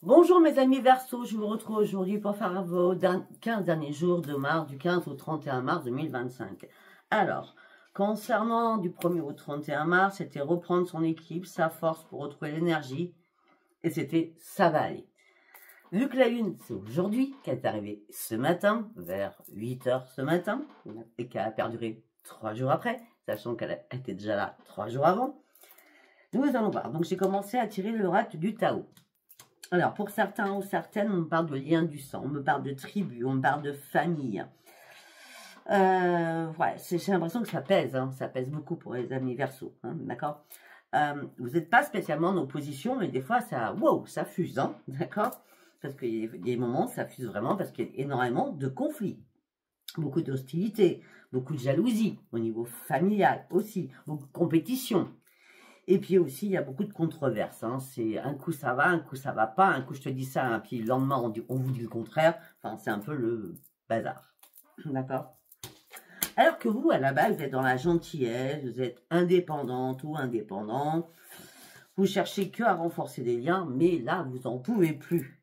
Bonjour mes amis Verseau, je vous retrouve aujourd'hui pour faire vos 15 derniers jours de mars, du 15 au 31 mars 2025. Alors, concernant du 1er au 31 mars, c'était reprendre son équilibre, sa force pour retrouver l'énergie, et c'était ça va aller. Vu que la lune, c'est aujourd'hui, qu'elle est arrivée ce matin, vers 8 h ce matin, et qu'elle a perduré 3 jours après, sachant qu'elle était déjà là 3 jours avant, nous allons voir. Donc j'ai commencé à tirer l'oracle du Tao. Alors, pour certains ou certaines, on me parle de lien du sang, on me parle de tribu, on me parle de famille. Ouais, j'ai l'impression que ça pèse, hein, ça pèse beaucoup pour les amis Verseau, hein, d'accord. Vous n'êtes pas spécialement en opposition, mais des fois, ça, wow, ça fuse, hein, d'accord. Parce qu'il y a des moments, ça fuse vraiment, parce qu'il y a énormément de conflits. Beaucoup d'hostilité, beaucoup de jalousie, au niveau familial aussi, beaucoup de compétition. Et puis aussi, il y a beaucoup de controverses. Hein. C'est un coup ça va pas. Un coup je te dis ça, hein, puis le lendemain on vous dit le contraire. Enfin, c'est un peu le bazar. D'accord. Alors que vous, à la base, vous êtes dans la gentillesse, vous êtes indépendante ou indépendant. Vous cherchez que à renforcer des liens, mais là, vous n'en pouvez plus.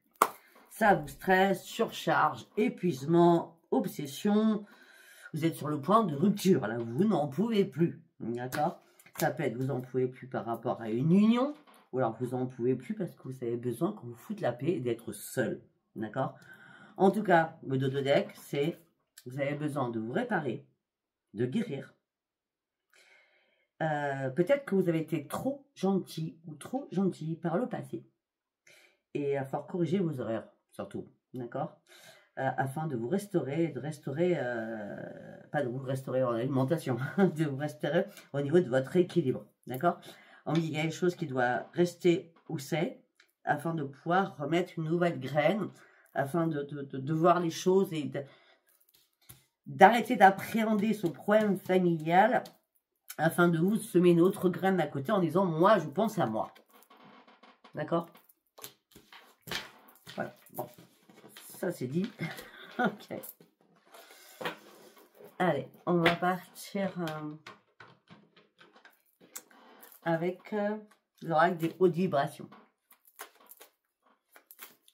Ça vous stresse, surcharge, épuisement, obsession. Vous êtes sur le point de rupture. Là, vous n'en pouvez plus. D'accord. Ça peut être vous n'en pouvez plus par rapport à une union, ou alors vous n'en pouvez plus parce que vous avez besoin qu'on vous foute la paix et d'être seul. D'accord. En tout cas, le dodo deck, c'est vous avez besoin de vous réparer, de guérir. Peut-être que vous avez été trop gentil ou trop gentil par le passé. Et à falloir corriger vos erreurs, surtout. D'accord. Afin de vous restaurer, pas de vous restaurer en alimentation, de vous restaurer au niveau de votre équilibre, d'accord. On dit qu'il y a des choses qui doivent rester où c'est, afin de pouvoir remettre une nouvelle graine, afin de voir les choses et d'arrêter d'appréhender ce problème familial, afin de vous semer une autre graine à côté en disant, moi, je pense à moi. D'accord. Voilà, bon, ça c'est dit. Ok. Allez, on va partir avec l'oracle des hautes vibrations.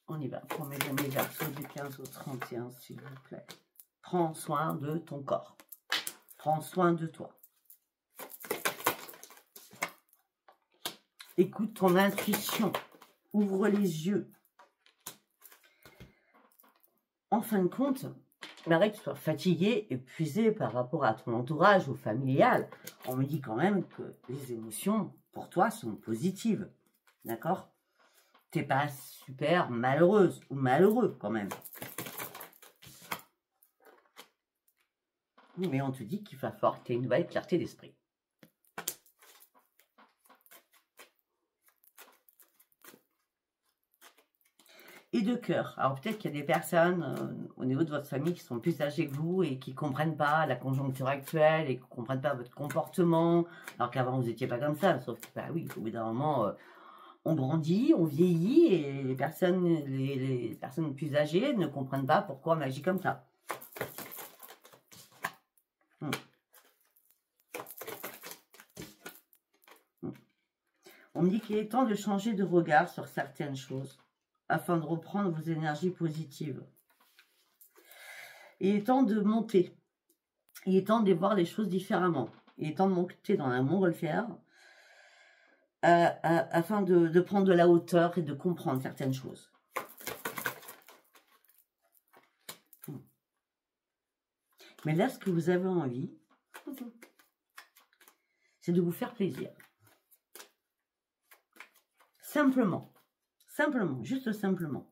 On y va. Pour mes amis Verseau du 15 au 31, s'il vous plaît. Prends soin de ton corps. Prends soin de toi. Écoute ton intuition. Ouvre les yeux. En fin de compte, malgré que tu sois fatigué, épuisé par rapport à ton entourage ou familial, on me dit quand même que les émotions, pour toi, sont positives. D'accord? T'es pas super malheureuse ou malheureux quand même. Mais on te dit qu'il va falloir que tu aies une nouvelle clarté d'esprit. Et de cœur. Alors peut-être qu'il y a des personnes au niveau de votre famille qui sont plus âgées que vous et qui ne comprennent pas la conjoncture actuelle et qui ne comprennent pas votre comportement, alors qu'avant vous n'étiez pas comme ça. Sauf que, bah oui, au bout d'un moment, on grandit, on vieillit et les personnes plus âgées ne comprennent pas pourquoi on agit comme ça. On me dit qu'il est temps de changer de regard sur certaines choses, afin de reprendre vos énergies positives. Il est temps de monter. Il est temps de voir les choses différemment. Il est temps de monter dans la montgolfière afin de prendre de la hauteur et de comprendre certaines choses. Mais là, ce que vous avez envie, c'est de vous faire plaisir. Simplement. Simplement. Juste simplement.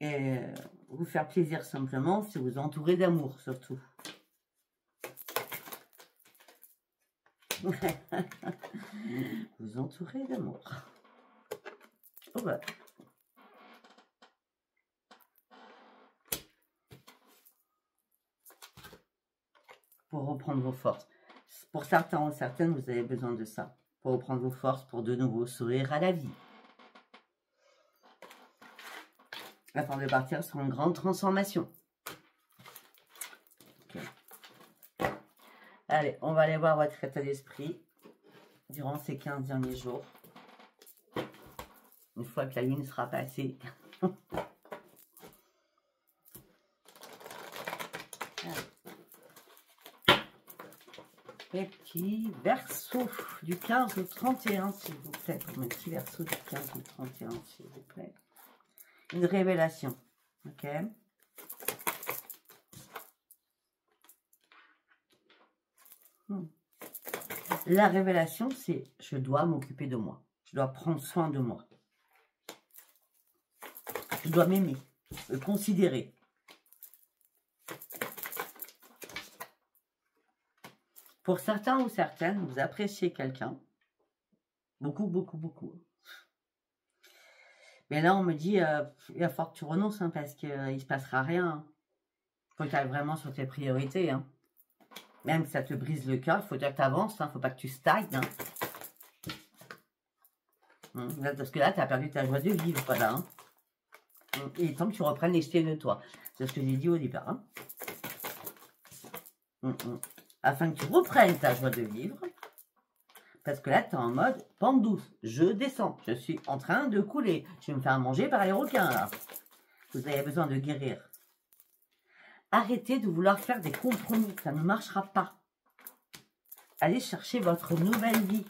Et vous faire plaisir simplement, c'est vous entourer d'amour, surtout. Vous entourer d'amour. Oh bah. Pour reprendre vos forces. Pour certains ou certaines, vous avez besoin de ça. Pour reprendre vos forces, pour de nouveau sourire à la vie. Afin de partir sur une grande transformation. Okay. Allez, on va aller voir votre état d'esprit. durant ces 15 derniers jours. Une fois que la lune sera passée. Les petits Verseaux du 15 au 31, s'il vous plaît. Pour mes petits Verseaux du 15 au 31, s'il vous plaît. Une révélation. Ok. La révélation, c'est je dois m'occuper de moi. Je dois prendre soin de moi. Je dois m'aimer, me considérer. Pour certains ou certaines, vous appréciez quelqu'un. Beaucoup, beaucoup, beaucoup. Mais là, on me dit, il va falloir que tu renonces, hein, parce qu'il ne se passera rien. Il faut que tu ailles vraiment sur tes priorités. Hein. Même si ça te brise le cœur, il faut dire que tu avances. Il ne faut pas que tu stagnes. Hein. Parce que là, tu as perdu ta joie de vivre. Voilà. Hein. Il est temps que tu reprennes l'estime de toi. C'est ce que j'ai dit au départ. Hein. Afin que tu reprennes ta joie de vivre. Parce que là, tu es en mode pente douce. Je descends. Je suis en train de couler. Je vais me faire manger par les requins, là. Vous avez besoin de guérir. Arrêtez de vouloir faire des compromis. Ça ne marchera pas. Allez chercher votre nouvelle vie.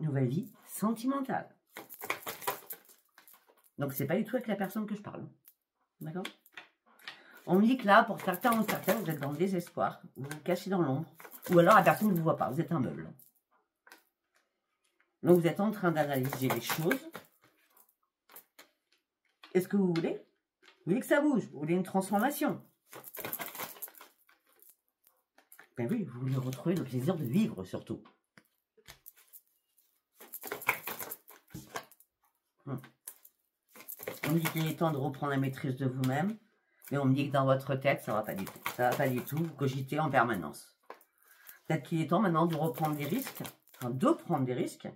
Nouvelle vie sentimentale. Donc, c'est pas du tout avec la personne que je parle. D'accord? On me dit que là, pour certains ou certaines, vous êtes dans le désespoir. Vous vous cachez dans l'ombre. Ou alors, la personne ne vous voit pas. Vous êtes un meuble. Donc, vous êtes en train d'analyser les choses. Est-ce que vous voulez? Vous voulez que ça bouge? Vous voulez une transformation? Ben oui, vous voulez retrouver le plaisir de vivre, surtout. On me dit qu'il est temps de reprendre la maîtrise de vous-même. Mais on me dit que dans votre tête, ça ne va pas du tout. Ça ne va pas du tout. Vous cogitez en permanence. Peut-être qu'il est temps maintenant de reprendre des risques. Enfin, de prendre des risques.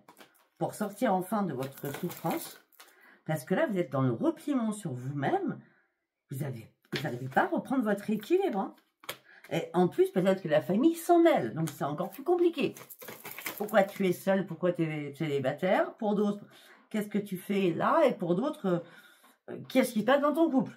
Pour sortir enfin de votre souffrance. Parce que là, vous êtes dans le repliement sur vous-même. Vous n'arrivez pas à reprendre votre équilibre. Hein. Et en plus, peut-être que la famille s'en mêle. Donc, c'est encore plus compliqué. Pourquoi tu es seul? Pourquoi tu es célibataire? Pour d'autres, qu'est-ce que tu fais là? Et pour d'autres, qu'est-ce qui se passe dans ton couple?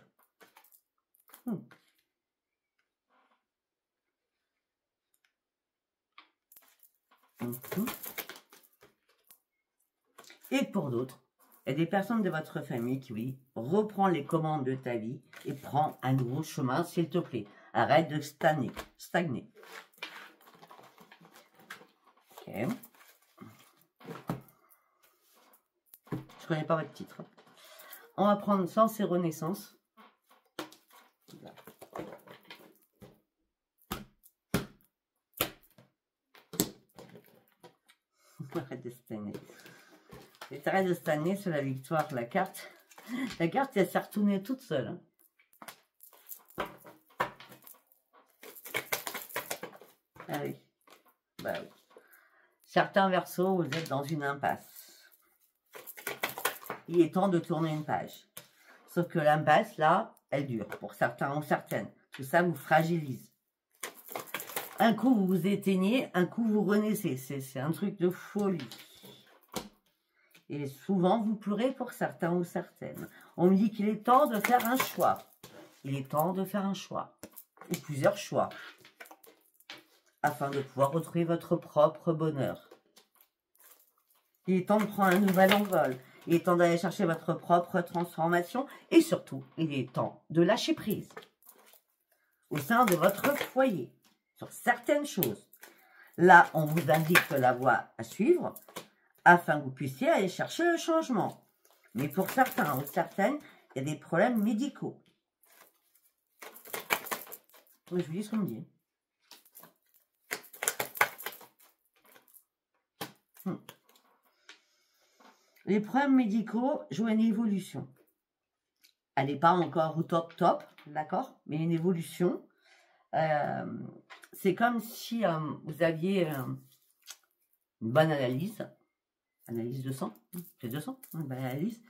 Et pour d'autres, il y a des personnes de votre famille qui, oui, reprend les commandes de ta vie et prend un nouveau chemin, s'il te plaît. Arrête de stagner. Ok. Je connais pas votre titre. On va prendre Sens et Renaissance. Arrête de stagner. Et arrête de stagner sur la victoire. La carte, elle s'est retournée toute seule. Hein. Ah oui. Bah oui. Certains Verseaux, vous êtes dans une impasse. Il est temps de tourner une page. Sauf que l'impasse, là, elle dure. Pour certains ou certaines. Tout ça vous fragilise. Un coup, vous vous éteignez. Un coup, vous renaissez. C'est un truc de folie. Et souvent, vous pleurez pour certains ou certaines. On me dit qu'il est temps de faire un choix. Il est temps de faire un choix. Ou plusieurs choix. Afin de pouvoir retrouver votre propre bonheur. Il est temps de prendre un nouvel envol. Il est temps d'aller chercher votre propre transformation. Et surtout, il est temps de lâcher prise. Au sein de votre foyer. Sur certaines choses. Là, on vous indique la voie à suivre. Afin que vous puissiez aller chercher le changement. Mais pour certains ou certaines, il y a des problèmes médicaux. Je vous dis ce qu'on me dit. Les problèmes médicaux jouent une évolution. Elle n'est pas encore au top, d'accord? Mais une évolution. C'est comme si vous aviez une bonne analyse. Analyse de sang. C'est de sang, une bonne analyse.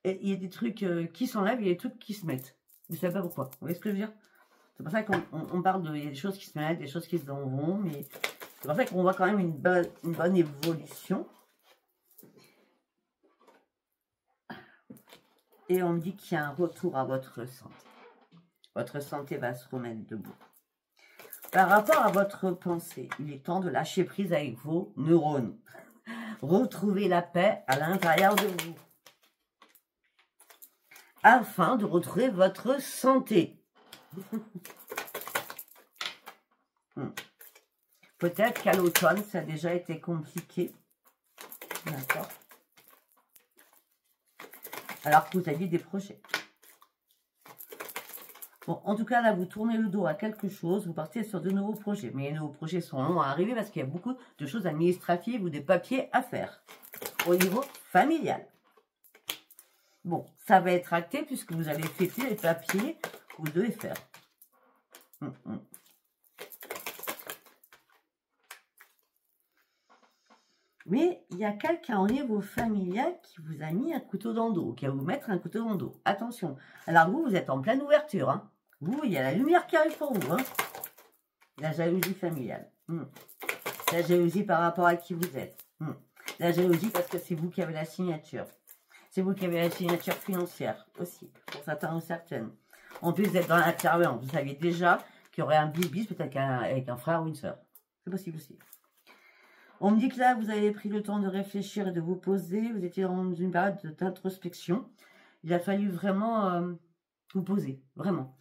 Et il y a des trucs qui s'enlèvent, il y a des trucs qui se mettent. Vous ne savez pas pourquoi. Vous voyez ce que je veux dire? C'est pour ça qu'on parle de... Il y a des choses qui se mettent, des choses qui s'en vont, mais C'est en fait qu'on voit quand même une bonne évolution. Et on me dit qu'il y a un retour à votre santé. Votre santé va se remettre debout. Par rapport à votre pensée, il est temps de lâcher prise avec vos neurones. Retrouver la paix à l'intérieur de vous. Afin de retrouver votre santé. Peut-être qu'à l'automne, ça a déjà été compliqué. D'accord. Alors que vous aviez des projets. Bon, en tout cas, là, vous tournez le dos à quelque chose, vous partez sur de nouveaux projets. Mais les nouveaux projets sont longs à arriver parce qu'il y a beaucoup de choses administratives ou des papiers à faire au niveau familial. Bon, ça va être acté puisque vous avez fêté les papiers que vous devez faire. Mais il y a quelqu'un au niveau familial qui vous a mis un couteau dans le dos, qui va vous mettre un couteau dans le dos. Attention. Alors vous êtes en pleine ouverture. Hein. Vous, il y a la lumière qui arrive pour vous. Hein. La jalousie familiale. La jalousie par rapport à qui vous êtes. La jalousie parce que c'est vous qui avez la signature. C'est vous qui avez la signature financière aussi, pour certains ou certaines. En plus, vous êtes dans la clairvoyance. Vous saviez déjà qu'il y aurait un bis-bis, peut-être avec un frère ou une soeur. C'est possible aussi. On me dit que là, vous avez pris le temps de réfléchir et de vous poser. Vous étiez dans une période d'introspection. Il a fallu vraiment vous poser, vraiment.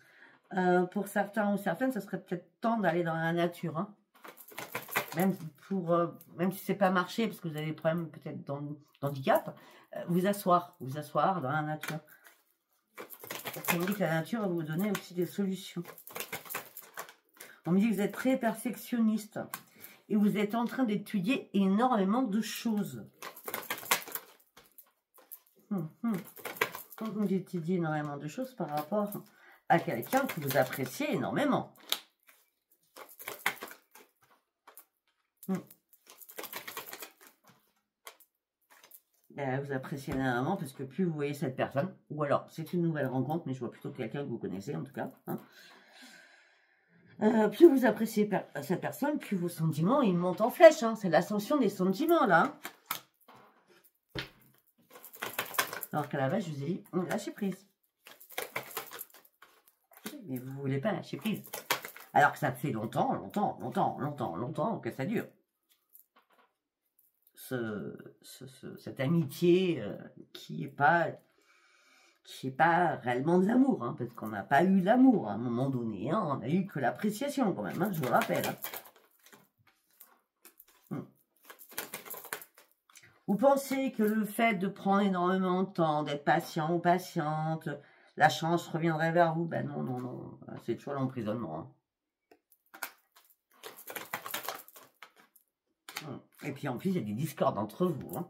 Pour certains ou certaines, ce serait peut-être temps d'aller dans la nature. Hein. Même si ce n'est pas marché, parce que vous avez des problèmes peut-être d'handicap, vous asseoir dans la nature. On me dit que la nature va vous donner aussi des solutions. On me dit que vous êtes très perfectionniste. Et vous êtes en train d'étudier énormément de choses. Quand vous étudiez énormément de choses par rapport à quelqu'un que vous appréciez énormément. Ben, vous appréciez énormément parce que plus vous voyez cette personne, ou alors c'est une nouvelle rencontre, mais je vois plutôt quelqu'un que vous connaissez en tout cas. Hein. Plus vous appréciez cette personne, plus vos sentiments, ils montent en flèche. Hein. C'est l'ascension des sentiments, là. Alors qu'à la base, je vous ai dit, lâchez prise. Mais vous ne voulez pas lâcher prise. Alors que ça fait longtemps que ça dure. Cette amitié qui n'est pas réellement de l'amour, hein, parce qu'on n'a pas eu l'amour à un moment donné, hein, on n'a eu que l'appréciation quand même, hein, je vous rappelle. Hein. Vous pensez que le fait de prendre énormément de temps, d'être patient ou patiente, la chance reviendrait vers vous? Ben non, c'est toujours l'emprisonnement. Hein. Et puis en plus, il y a des discordes entre vous. Hein.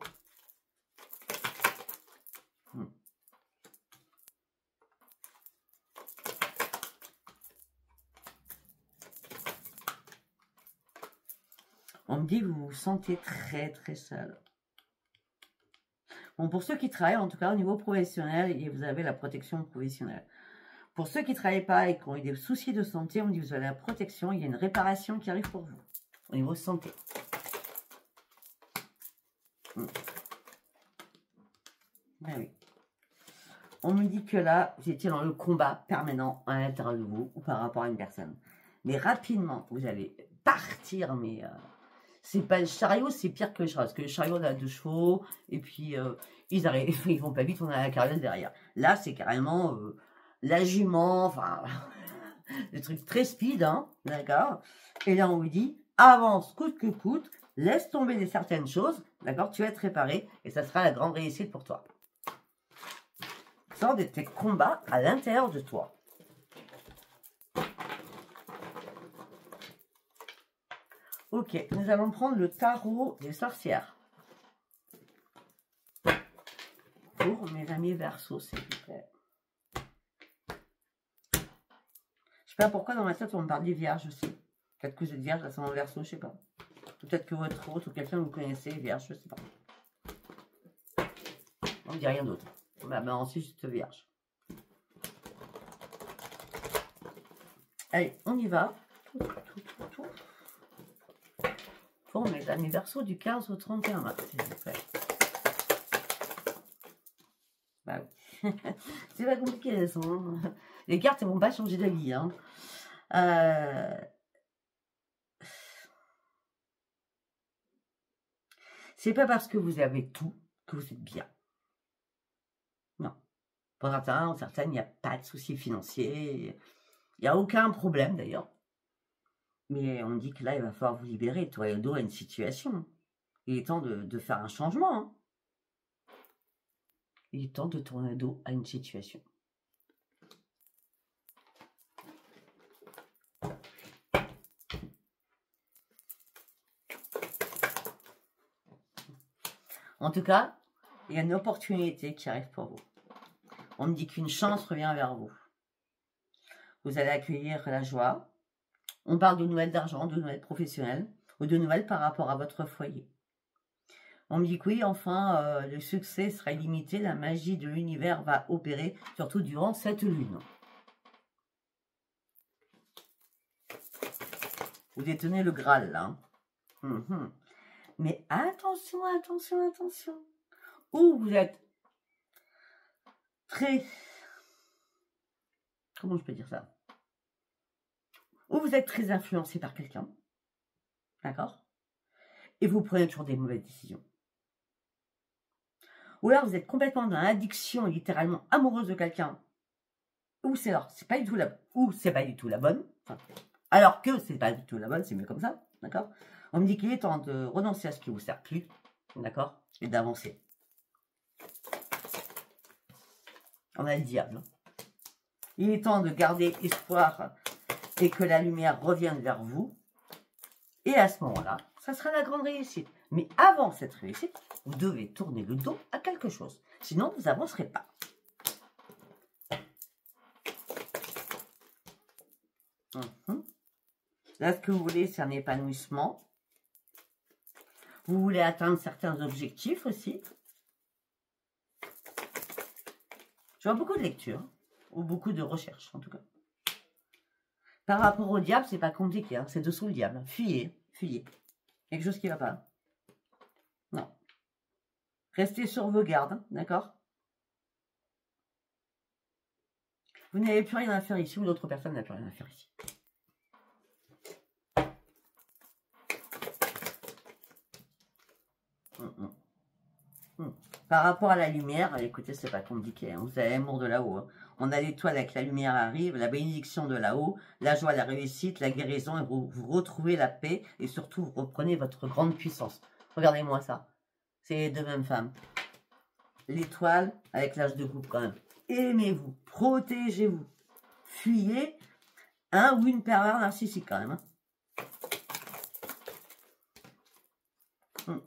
On me dit que vous vous sentez très très seul. Bon, pour ceux qui travaillent, en tout cas au niveau professionnel, vous avez la protection professionnelle. Pour ceux qui ne travaillent pas et qui ont eu des soucis de santé, on me dit que vous avez la protection, il y a une réparation qui arrive pour vous, au niveau santé. Ah oui. On me dit que là, vous étiez dans le combat permanent à l'intérieur de vous ou par rapport à une personne. Mais rapidement, vous allez partir, mais... c'est pas le chariot, c'est pire que le chariot. Parce que le chariot, on a 2 chevaux, et puis ils vont pas vite, on a la carriole derrière. Là, c'est carrément la jument, enfin, des trucs très speed, hein, d'accord. Et là, on vous dit, avance coûte que coûte, laisse tomber certaines choses, d'accord, tu vas être réparé, et ça sera la grande réussite pour toi. Sors de tes combats à l'intérieur de toi. Ok, nous allons prendre le tarot des sorcières. Pour mes amis Verseau, s'il vous plaît. Je sais pas pourquoi dans ma tête on me parle des vierges aussi. Peut-être que vous êtes vierge, là c'est mon Verseau, je sais pas. Peut-être que votre hôte ou quelqu'un que vous connaissez est vierge, je sais pas. On ne dit rien d'autre. Bah, ensuite, juste vierge. Allez, on y va. pour mes amis Verseau du 15 au 31 mars, s'il vous plaît. Bah oui. C'est pas compliqué, ça. Hein. Les cartes, elles vont pas changer d'avis. Hein. C'est pas parce que vous avez tout que vous êtes bien. Non. Pour certains, il n'y a pas de soucis financiers. Il n'y a aucun problème, d'ailleurs. Mais on dit que là, il va falloir vous libérer. Toi et le dos à une situation. Il est temps de faire un changement. Hein. Il est temps de tourner le dos à une situation. En tout cas, il y a une opportunité qui arrive pour vous. On me dit qu'une chance revient vers vous. Vous allez accueillir la joie. On parle de nouvelles d'argent, de nouvelles professionnelles ou de nouvelles par rapport à votre foyer. On me dit que oui, enfin, le succès sera illimité. La magie de l'univers va opérer, surtout durant cette lune. Vous détenez le Graal, là. Hein. Mais attention, attention, attention. Ou vous êtes très... Comment je peux dire ça? Ou vous êtes très influencé par quelqu'un. D'accord? Et vous prenez toujours des mauvaises décisions. Ou alors vous êtes complètement dans l'addiction, littéralement amoureuse de quelqu'un. Ou c'est pas du tout la bonne. Enfin, alors que c'est pas du tout la bonne, c'est mieux comme ça. D'accord? On me dit qu'il est temps de renoncer à ce qui vous sert plus, d'accord, et d'avancer. On a le diable. Il est temps de garder espoir et que la lumière revienne vers vous. Et à ce moment-là, ça sera la grande réussite. Mais avant cette réussite, vous devez tourner le dos à quelque chose. Sinon, vous n'avancerez pas. Là, ce que vous voulez, c'est un épanouissement. Vous voulez atteindre certains objectifs aussi. Je vois beaucoup de lectures, ou beaucoup de recherches en tout cas. Par rapport au diable, c'est pas compliqué, hein, c'est dessous le diable. Fuyez, fuyez. Quelque chose qui ne va pas. Non. Restez sur vos gardes, hein, d'accord? Vous n'avez plus rien à faire ici, ou l'autre personne n'a plus rien à faire ici. Par rapport à la lumière, écoutez, c'est pas compliqué. Hein. Vous avez l'amour de là-haut. Hein. On a l'étoile avec la lumière arrive, la bénédiction de là-haut, la joie, la réussite, la guérison, et vous retrouvez la paix, et surtout, vous reprenez votre grande puissance. Regardez-moi ça. C'est les deux mêmes femmes. L'étoile avec l'âge de coupe quand même. Aimez-vous, protégez-vous. Fuyez un ou une pervers narcissique quand même. Hein.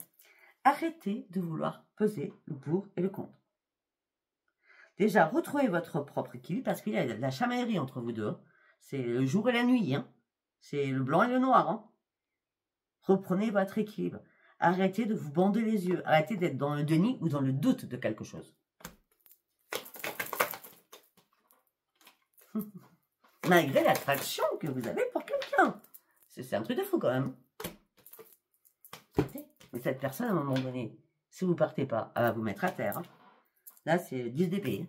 Arrêtez de vouloir peser le pour et le contre. Déjà, retrouvez votre propre équilibre parce qu'il y a de la chamaillerie entre vous deux. C'est le jour et la nuit. Hein. C'est le blanc et le noir. Hein. Reprenez votre équilibre. Arrêtez de vous bander les yeux. Arrêtez d'être dans le déni ou dans le doute de quelque chose. Malgré l'attraction que vous avez pour quelqu'un. C'est un truc de fou quand même. Mais cette personne, à un moment donné, si vous ne partez pas, elle va vous mettre à terre. Hein. Là, c'est 10 d'épée.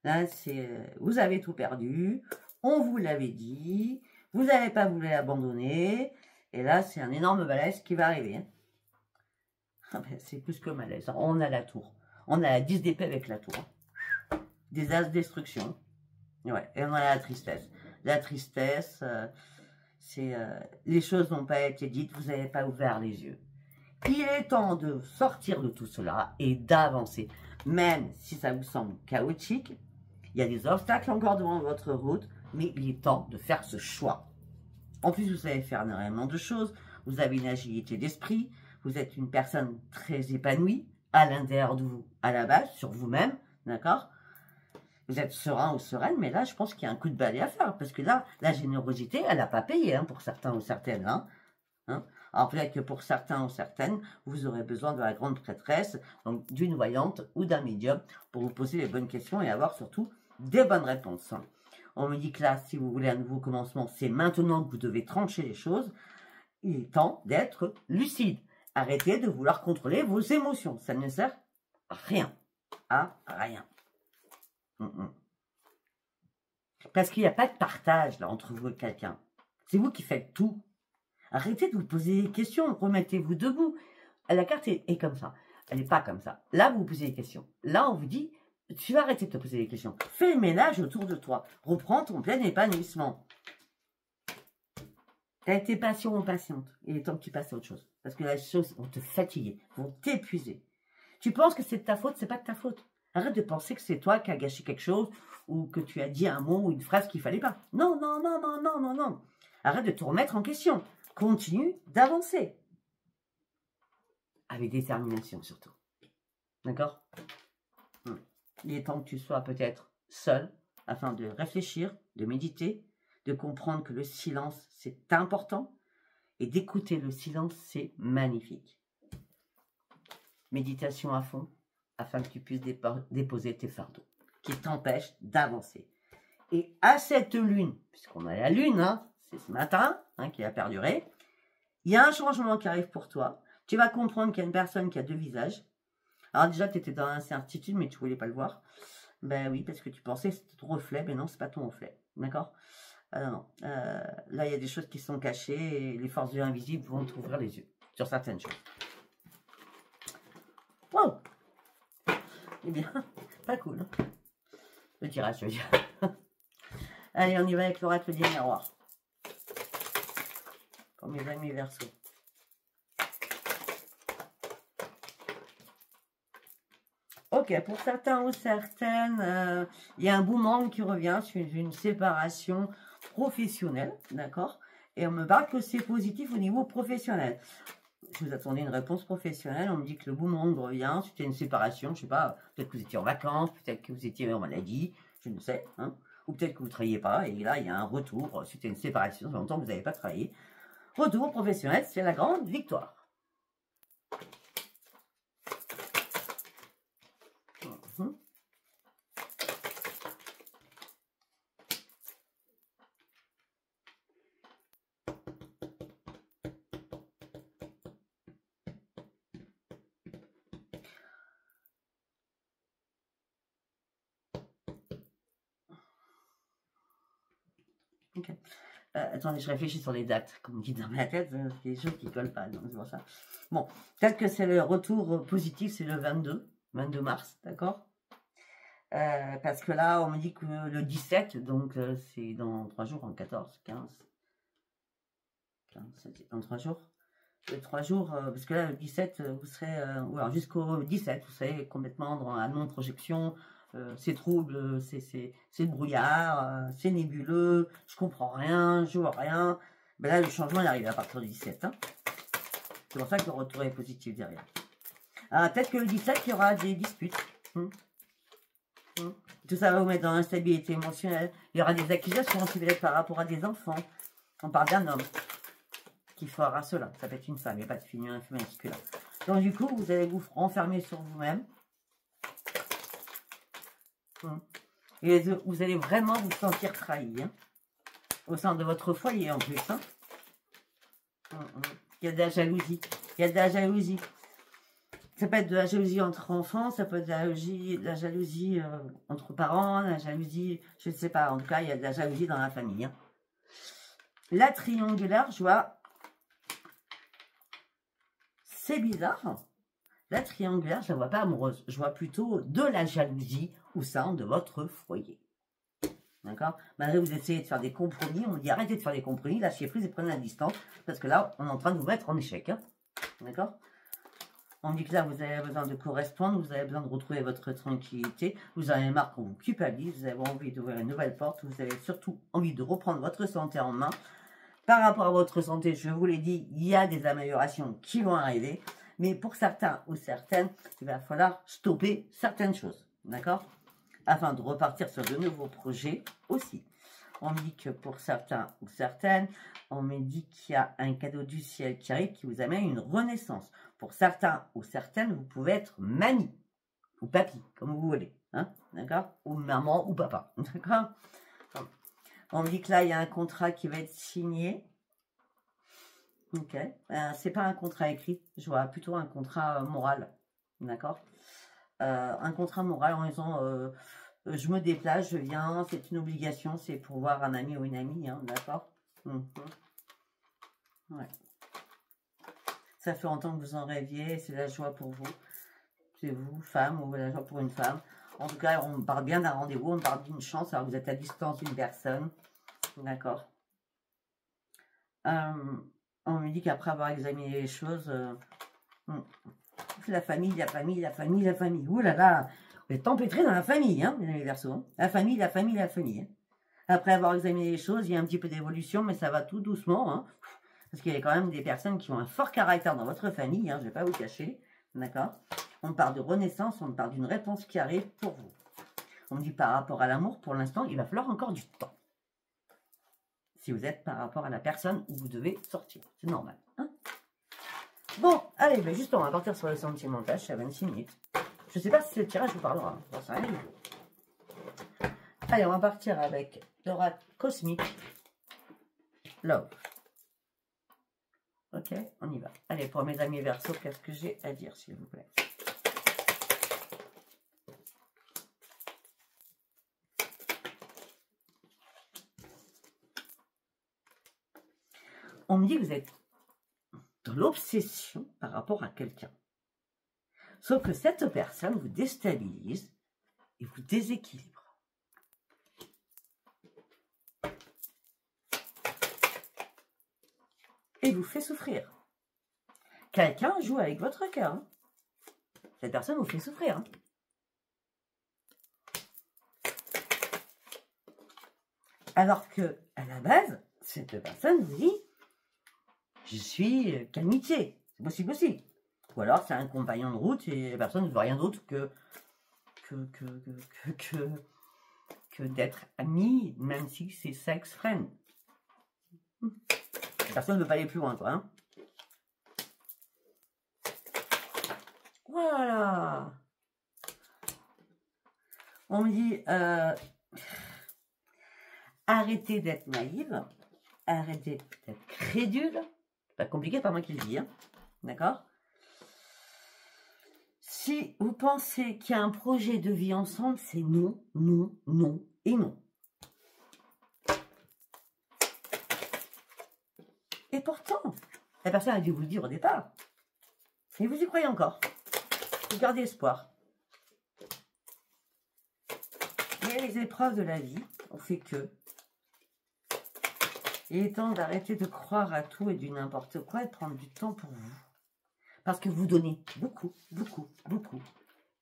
Là, c'est vous avez tout perdu. On vous l'avait dit. Vous n'avez pas voulu l'abandonner. Et là, c'est un énorme malaise qui va arriver. Hein. Ah ben, c'est plus que malaise. On a la tour. On a la 10 d'épée avec la tour. Des as de destruction. Ouais. Et on a la tristesse. La tristesse, c'est les choses n'ont pas été dites. Vous n'avez pas ouvert les yeux. Il est temps de sortir de tout cela et d'avancer. Même si ça vous semble chaotique, il y a des obstacles encore devant votre route, mais il est temps de faire ce choix. En plus, vous savez faire énormément de choses. Vous avez une agilité d'esprit. Vous êtes une personne très épanouie à l'intérieur de vous, à la base, sur vous-même, d'accord? Vous êtes serein ou sereine, mais là, je pense qu'il y a un coup de balai à faire. Parce que là, la générosité, elle n'a pas payé hein, pour certains ou certaines. Hein. Alors peut-être que pour certains ou certaines, vous aurez besoin de la grande prêtresse, donc d'une voyante ou d'un médium, pour vous poser les bonnes questions et avoir surtout des bonnes réponses. On me dit que là, si vous voulez un nouveau commencement, c'est maintenant que vous devez trancher les choses. il est temps d'être lucide. Arrêtez de vouloir contrôler vos émotions. Ça ne sert à rien. À rien. Parce qu'il n'y a pas de partage là entre vous et quelqu'un. C'est vous qui faites tout. Arrêtez de vous poser des questions. Remettez-vous debout. La carte est comme ça. Elle n'est pas comme ça. Là, vous vous posez des questions. Là, on vous dit, tu vas arrêter de te poser des questions. Fais le ménage autour de toi. Reprends ton plein épanouissement. Tu as été patient ou patiente. Il est temps que tu passes à autre chose. Parce que les choses vont te fatiguer, vont t'épuiser. Tu penses que c'est de ta faute, c'est pas de ta faute. Arrête de penser que c'est toi qui as gâché quelque chose ou que tu as dit un mot ou une phrase qu'il fallait pas. Non, non, non, non, non, non, non. Arrête de te remettre en question. Continue d'avancer. Avec détermination surtout. D'accord? Il est temps que tu sois peut-être seul afin de réfléchir, de méditer, de comprendre que le silence, c'est important. Et d'écouter le silence, c'est magnifique. Méditation à fond, afin que tu puisses déposer tes fardeaux, qui t'empêchent d'avancer. Et à cette lune, puisqu'on a la lune, hein, c'est ce matin, hein, qui a perduré, il y a un changement qui arrive pour toi. Tu vas comprendre qu'il y a une personne qui a deux visages. Alors déjà, tu étais dans l'incertitude, mais tu ne voulais pas le voir. Ben oui, parce que tu pensais que c'était ton reflet, mais non, c'est pas ton reflet. D'accord? Non. Là, il y a des choses qui sont cachées et les forces de l'invisible vont t'ouvrir les yeux sur certaines choses. Wow! Eh bien, pas cool. Hein, le tirage, je veux dire. Allez, on y va avec l'oracle des miroirs. Pour mes amis Verseau. Ok, pour certains ou certaines, il y a un boomerang qui revient sur une séparation professionnelle, d'accord? Et on me parle que c'est positif au niveau professionnel. Je vous attendais une réponse professionnelle, on me dit que le boomerang revient, c'était une séparation, je sais pas, peut-être que vous étiez en vacances, peut-être que vous étiez en maladie, je ne sais, hein, ou peut-être que vous ne travailliez pas, et là il y a un retour, c'était une séparation, ça fait longtemps que vous n'avez pas travaillé. Retour professionnel, c'est la grande victoire. Okay. Attendez, je réfléchis sur les dates, comme on dit dans ma tête, il y a des choses qui ne collent pas, donc c'est pour ça. Bon, peut-être que c'est le retour positif, c'est le 22 mars, d'accord? Parce que là, on me dit que le 17, donc c'est dans 3 jours, en 14, 15, c'est dans 3 jours. Les 3 jours, parce que là, le 17, vous serez, ou alors jusqu'au 17, vous serez complètement dans la non-projection. C'est trouble, c'est le brouillard, c'est nébuleux, je comprends rien, je vois rien. Ben là, le changement il arrive à partir du 17. Hein. C'est pour ça que le retour est positif derrière. Peut-être que le 17, il y aura des disputes. Tout ça va vous mettre dans l'instabilité émotionnelle. Il y aura des accusations qui vont être par rapport à des enfants. On parle d'un homme qui fera cela. Ça peut être une femme, il n'y a pas de féminin masculin. Donc du coup, vous allez vous renfermer sur vous-même. Et vous allez vraiment vous sentir trahi. Hein, au sein de votre foyer en plus. Hein. Il y a de la jalousie. Il y a de la jalousie. Ça peut être de la jalousie entre enfants, ça peut être de la jalousie entre parents, de la jalousie, je ne sais pas. En tout cas, il y a de la jalousie dans la famille. Hein. La triangulaire, je vois, c'est bizarre. La triangulaire, je ne la vois pas amoureuse. Je vois plutôt de la jalousie au sein de votre foyer. D'accord? Malgré vous essayez de faire des compromis, on dit arrêtez de faire des compromis, lâchez prise et prenez la distance. Parce que là, on est en train de vous mettre en échec. Hein. D'accord? On dit que là, vous avez besoin de correspondre, vous avez besoin de retrouver votre tranquillité, vous avez marre qu'on vous culpabilise, vous avez envie d'ouvrir une nouvelle porte, vous avez surtout envie de reprendre votre santé en main. Par rapport à votre santé, je vous l'ai dit, il y a des améliorations qui vont arriver. Mais pour certains ou certaines, il va falloir stopper certaines choses, d'accord? Afin de repartir sur de nouveaux projets aussi. On me dit que pour certains ou certaines, on me dit qu'il y a un cadeau du ciel qui arrive qui vous amène une renaissance. Pour certains ou certaines, vous pouvez être mamie ou papy, comme vous voulez, hein, d'accord? Ou maman ou papa, d'accord? On me dit que là, il y a un contrat qui va être signé. Ok. C'est pas un contrat écrit. Je vois plutôt un contrat moral. D'accord. Un contrat moral en disant je me déplace, je viens, c'est une obligation, c'est pour voir un ami ou une amie. Hein, d'accord. Ouais. Ça fait longtemps que vous en rêviez, c'est la joie pour vous. C'est vous, femme, ou la joie pour une femme. En tout cas, on parle bien d'un rendez-vous, on parle d'une chance, alors vous êtes à distance d'une personne. D'accord. On me dit qu'après avoir examiné les choses, la famille, la famille, la famille, la famille. Ouh là là, vous êtes empêtrés dans la famille, hein, les Verseaux. Hein. La famille, la famille, la famille. Hein. Après avoir examiné les choses, il y a un petit peu d'évolution, mais ça va tout doucement. Hein, parce qu'il y a quand même des personnes qui ont un fort caractère dans votre famille, hein, je ne vais pas vous cacher. D'accord. On parle de renaissance, on parle d'une réponse qui arrive pour vous. On me dit par rapport à l'amour, pour l'instant, il va falloir encore du temps. Si vous êtes par rapport à la personne où vous devez sortir. C'est normal. Hein. Bon, allez, ben justement, on va partir sur le sentimental, je suis à 26 minutes. Je ne sais pas si ce tirage vous parlera. J'en sais rien du tout. Allez, on va partir avec l'oracle cosmique. Love. Ok, on y va. Allez, pour mes amis Verseaux, qu'est-ce que j'ai à dire, s'il vous plaît? On me dit que vous êtes dans l'obsession par rapport à quelqu'un. Sauf que cette personne vous déstabilise et vous déséquilibre. Et vous fait souffrir. Quelqu'un joue avec votre cœur. Hein. Cette personne vous fait souffrir. Hein. Alors que, à la base, cette personne vous dit je suis qu'amitié. C'est possible aussi. Ou alors c'est un compagnon de route et la personne ne veut rien d'autre que d'être amie, même si c'est sex friend. La personne ne veut pas aller plus loin, quoi. Hein. Voilà. On me dit arrêtez d'être naïve, arrêtez d'être crédule. Pas compliqué, pas moi qui le dis. Hein. D'accord? Si vous pensez qu'il y a un projet de vie ensemble, c'est non, non, non et non. Et pourtant, la personne a dû vous le dire au départ. Et vous y croyez encore. Vous gardez espoir. Mais les épreuves de la vie ont fait que il est temps d'arrêter de croire à tout et du n'importe quoi et de prendre du temps pour vous. Parce que vous donnez beaucoup, beaucoup, beaucoup.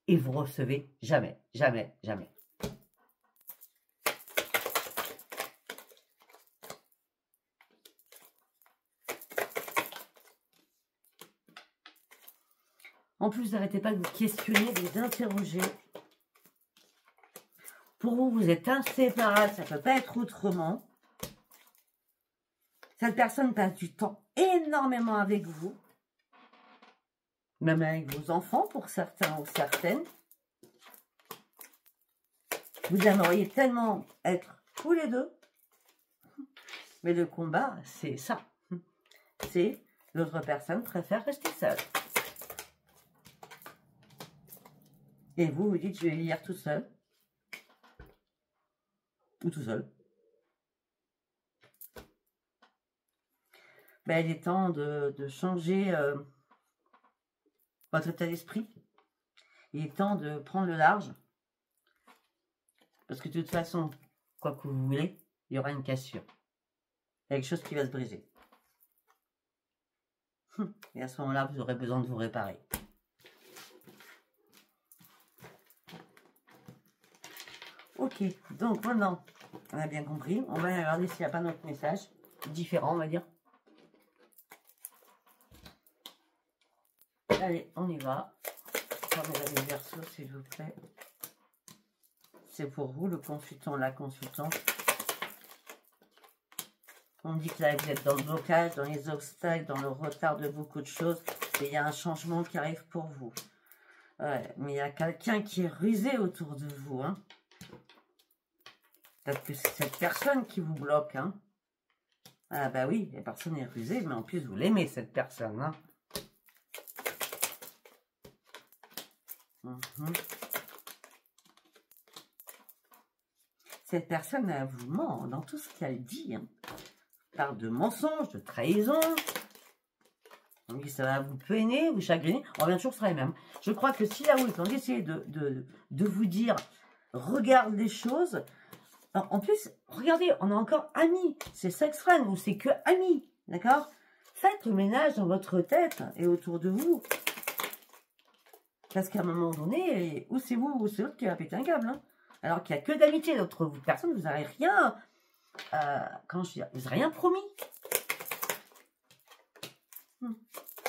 Et vous recevez jamais, jamais, jamais. En plus, n'arrêtez pas de vous questionner, de vous interroger. Pour vous, vous êtes inséparables, ça ne peut pas être autrement. Cette personne passe du temps énormément avec vous. Même avec vos enfants, pour certains ou certaines. Vous aimeriez tellement être tous les deux. Mais le combat, c'est ça. C'est l'autre personne préfère rester seule. Et vous, vous dites, je vais lire tout seul. Ou tout seul. Ben, il est temps de changer votre état d'esprit. Il est temps de prendre le large. Parce que de toute façon, quoi que vous voulez, il y aura une cassure. Il y a quelque chose qui va se briser. Et à ce moment-là, vous aurez besoin de vous réparer. Ok, donc maintenant, on a bien compris. On va regarder s'il n'y a pas d'autres messages différents, on va dire. Allez, on y va. Prenez les Verseaux, s'il vous plaît. C'est pour vous, le consultant, la consultante. On me dit que là, vous êtes dans le blocage, dans les obstacles, dans le retard de beaucoup de choses. Et il y a un changement qui arrive pour vous. Ouais, mais il y a quelqu'un qui est rusé autour de vous. Hein. Peut-être que c'est cette personne qui vous bloque. Hein. Ah bah oui, la personne est rusée, mais en plus, vous l'aimez, cette personne. Hein. Cette personne, elle vous ment dans tout ce qu'elle dit. Hein. Elle parle de mensonges, de trahison. On dit que ça va vous peiner, vous chagriner. On revient toujours sur les mêmes. Je crois que si là, vous êtes en train d'essayer de vous dire, regarde les choses. Alors, en plus, regardez, on a encore amis. C'est sex friend ou c'est que amis. D'accord? Faites le ménage dans votre tête et autour de vous. Parce qu'à un moment donné, ou c'est vous ou c'est l'autre qui va péter un câble. Hein. Alors qu'il n'y a que d'amitié d'autres personnes, vous n'avez rien, vous n'avez rien promis.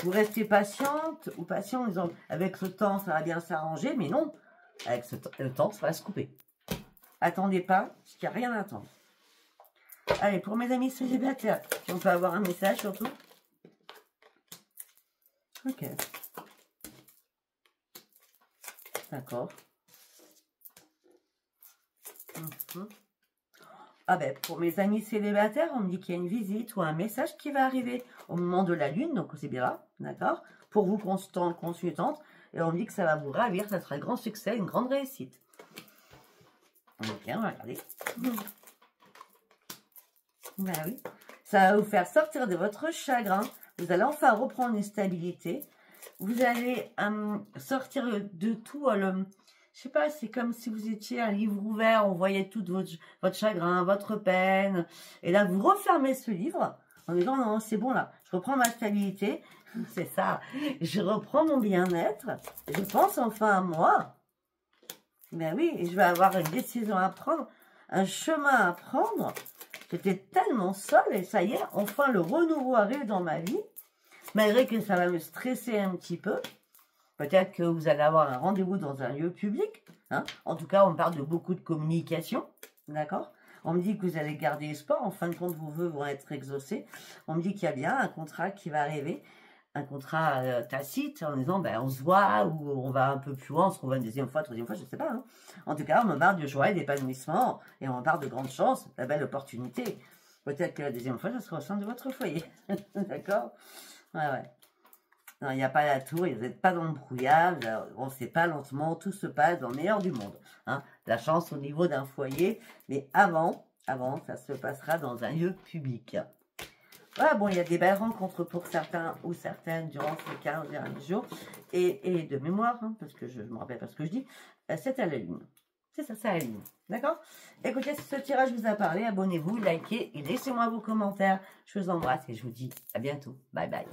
Vous restez patiente ou patient en disant, avec le temps, ça va bien s'arranger, mais non, avec le temps, ça va se couper. Attendez pas, parce qu'il n'y a rien à attendre. Allez, pour mes amis célibataires, on peut avoir un message surtout. Ok. D'accord. Ah ben, pour mes amis célibataires, on me dit qu'il y a une visite ou un message qui va arriver au moment de la lune, donc c'est bien là, d'accord? Pour vous, consultante, et on me dit que ça va vous ravir, ça sera un grand succès, une grande réussite. Ok, on va regarder. Ben oui, ça va vous faire sortir de votre chagrin, vous allez enfin reprendre une stabilité, vous allez sortir de tout je sais pas, c'est comme si vous étiez un livre ouvert, on voyait tout votre chagrin, votre peine. Et là, vous refermez ce livre en disant, non, c'est bon là, je reprends ma stabilité. C'est ça, je reprends mon bien-être. Je pense enfin à moi. Ben oui, et je vais avoir une décision à prendre, un chemin à prendre. J'étais tellement seule et ça y est, enfin le renouveau arrive dans ma vie. Malgré que ça va me stresser un petit peu. Peut-être que vous allez avoir un rendez-vous dans un lieu public. Hein. En tout cas, on parle de beaucoup de communication. D'accord? On me dit que vous allez garder espoir. En fin de compte, vos vœux vont être exaucés. On me dit qu'il y a bien un contrat qui va arriver. Un contrat tacite en disant, ben, on se voit ou on va un peu plus loin. On se revoit une deuxième fois, troisième fois, je ne sais pas. Hein. En tout cas, on me parle de joie et d'épanouissement. Et on me parle de grande chance, de belle opportunité. Peut-être que la deuxième fois, ça sera au sein de votre foyer. D'accord? Ouais, ouais. Non, il n'y a pas la tour, vous n'êtes pas dans le brouillard, on ne sait pas lentement, tout se passe dans le meilleur du monde. Hein. La chance au niveau d'un foyer, mais avant, ça se passera dans un lieu public. Voilà, bon, il y a des belles rencontres pour certains ou certaines durant ces 15 derniers jours. Et de mémoire, hein, parce que je ne me rappelle pas ce que je dis, c'est à la lune. C'est ça, c'est à la lune. D'accord? Écoutez, si ce tirage vous a parlé, abonnez-vous, likez et laissez-moi vos commentaires. Je vous embrasse et je vous dis à bientôt. Bye bye.